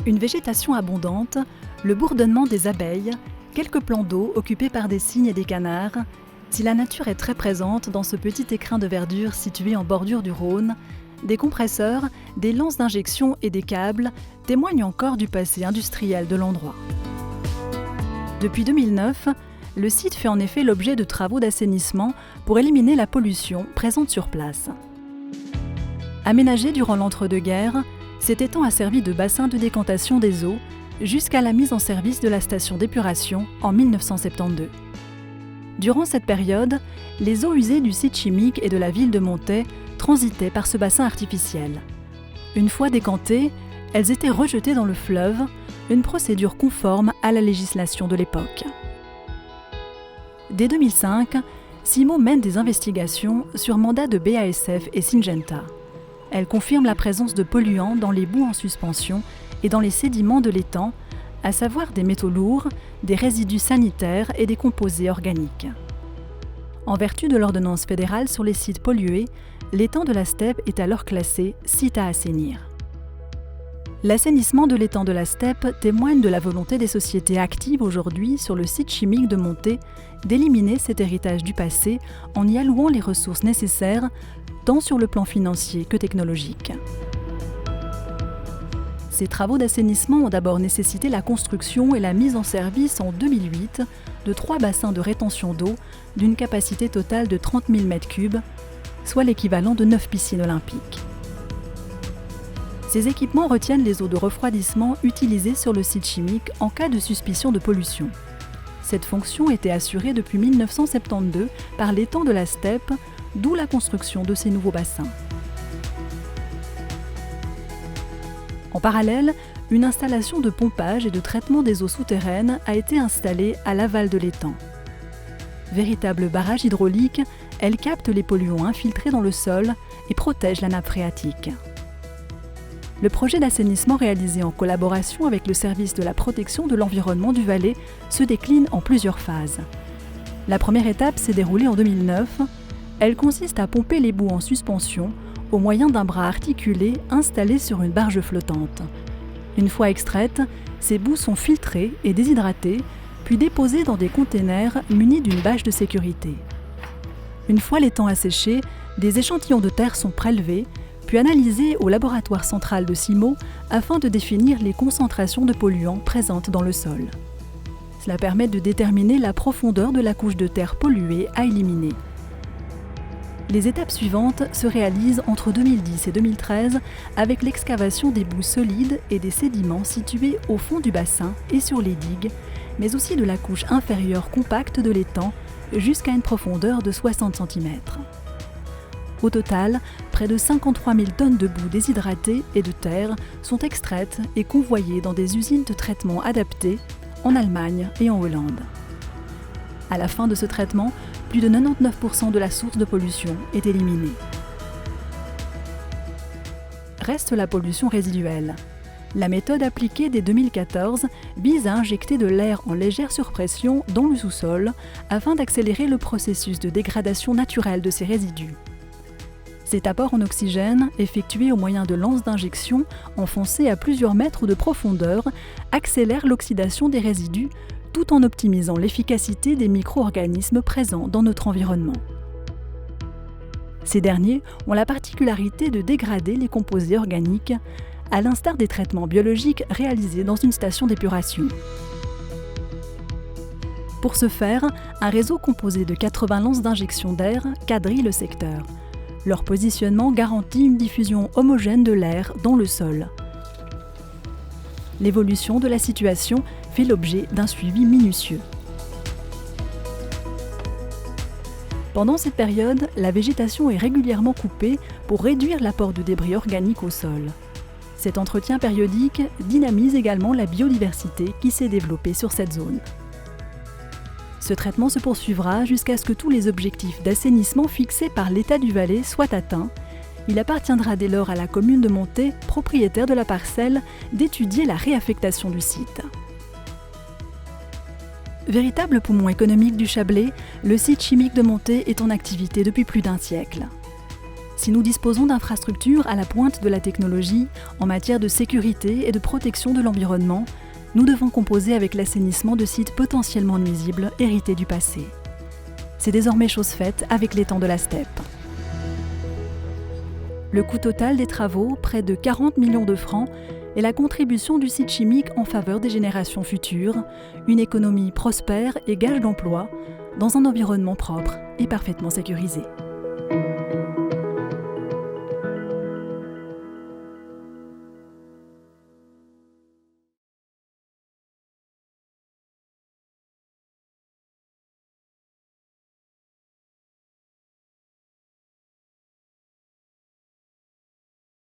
Une végétation abondante, le bourdonnement des abeilles, quelques plans d'eau occupés par des cygnes et des canards. Si la nature est très présente dans ce petit écrin de verdure situé en bordure du Rhône, des compresseurs, des lances d'injection et des câbles témoignent encore du passé industriel de l'endroit. Depuis 2009, le site fait en effet l'objet de travaux d'assainissement pour éliminer la pollution présente sur place. Aménagé durant l'entre-deux-guerres, cet étang a servi de bassin de décantation des eaux jusqu'à la mise en service de la station d'épuration en 1972. Durant cette période, les eaux usées du site chimique et de la ville de Montet transitaient par ce bassin artificiel. Une fois décantées, elles étaient rejetées dans le fleuve, une procédure conforme à la législation de l'époque. Dès 2005, Simo mène des investigations sur mandat de BASF et Syngenta. Elle confirme la présence de polluants dans les boues en suspension et dans les sédiments de l'étang, à savoir des métaux lourds, des résidus sanitaires et des composés organiques. En vertu de l'ordonnance fédérale sur les sites pollués, l'étang de la Steppe est alors classé site à assainir. L'assainissement de l'étang de la Steppe témoigne de la volonté des sociétés actives aujourd'hui sur le site chimique de Montet d'éliminer cet héritage du passé en y allouant les ressources nécessaires, tant sur le plan financier que technologique. Ces travaux d'assainissement ont d'abord nécessité la construction et la mise en service en 2008 de 3 bassins de rétention d'eau d'une capacité totale de 30 000 m3, soit l'équivalent de 9 piscines olympiques. Ces équipements retiennent les eaux de refroidissement utilisées sur le site chimique en cas de suspicion de pollution. Cette fonction était assurée depuis 1972 par l'étang de la Steppe, d'où la construction de ces nouveaux bassins. En parallèle, une installation de pompage et de traitement des eaux souterraines a été installée à l'aval de l'étang. Véritable barrage hydraulique, elle capte les polluants infiltrés dans le sol et protège la nappe phréatique. Le projet d'assainissement réalisé en collaboration avec le service de la protection de l'environnement du Valais se décline en plusieurs phases. La première étape s'est déroulée en 2009. Elle consiste à pomper les boues en suspension au moyen d'un bras articulé installé sur une barge flottante. Une fois extraites, ces boues sont filtrées et déshydratées, puis déposées dans des containers munis d'une bâche de sécurité. Une fois l'étang asséché, des échantillons de terre sont prélevés, puis analysés au laboratoire central de Simo afin de définir les concentrations de polluants présentes dans le sol. Cela permet de déterminer la profondeur de la couche de terre polluée à éliminer. Les étapes suivantes se réalisent entre 2010 et 2013 avec l'excavation des boues solides et des sédiments situés au fond du bassin et sur les digues, mais aussi de la couche inférieure compacte de l'étang jusqu'à une profondeur de 60 cm. Au total, près de 53 000 tonnes de boue déshydratée et de terre sont extraites et convoyées dans des usines de traitement adaptées en Allemagne et en Hollande. À la fin de ce traitement, plus de 99% de la source de pollution est éliminée. Reste la pollution résiduelle. La méthode appliquée dès 2014 vise à injecter de l'air en légère surpression dans le sous-sol afin d'accélérer le processus de dégradation naturelle de ces résidus. Cet apport en oxygène, effectué au moyen de lances d'injection enfoncées à plusieurs mètres de profondeur, accélère l'oxydation des résidus tout en optimisant l'efficacité des micro-organismes présents dans notre environnement. Ces derniers ont la particularité de dégrader les composés organiques, à l'instar des traitements biologiques réalisés dans une station d'épuration. Pour ce faire, un réseau composé de 80 lances d'injection d'air quadrille le secteur. Leur positionnement garantit une diffusion homogène de l'air dans le sol. L'évolution de la situation fait l'objet d'un suivi minutieux. Pendant cette période, la végétation est régulièrement coupée pour réduire l'apport de débris organiques au sol. Cet entretien périodique dynamise également la biodiversité qui s'est développée sur cette zone. Ce traitement se poursuivra jusqu'à ce que tous les objectifs d'assainissement fixés par l'État du Valais soient atteints. Il appartiendra dès lors à la commune de Montet, propriétaire de la parcelle, d'étudier la réaffectation du site. Véritable poumon économique du Chablais, le site chimique de Montet est en activité depuis plus d'un siècle. Si nous disposons d'infrastructures à la pointe de la technologie en matière de sécurité et de protection de l'environnement, nous devons composer avec l'assainissement de sites potentiellement nuisibles hérités du passé. C'est désormais chose faite avec l'étang de la Steppe. Le coût total des travaux, près de 40 millions de francs, est la contribution du site chimique en faveur des générations futures, une économie prospère et gage d'emploi, dans un environnement propre et parfaitement sécurisé.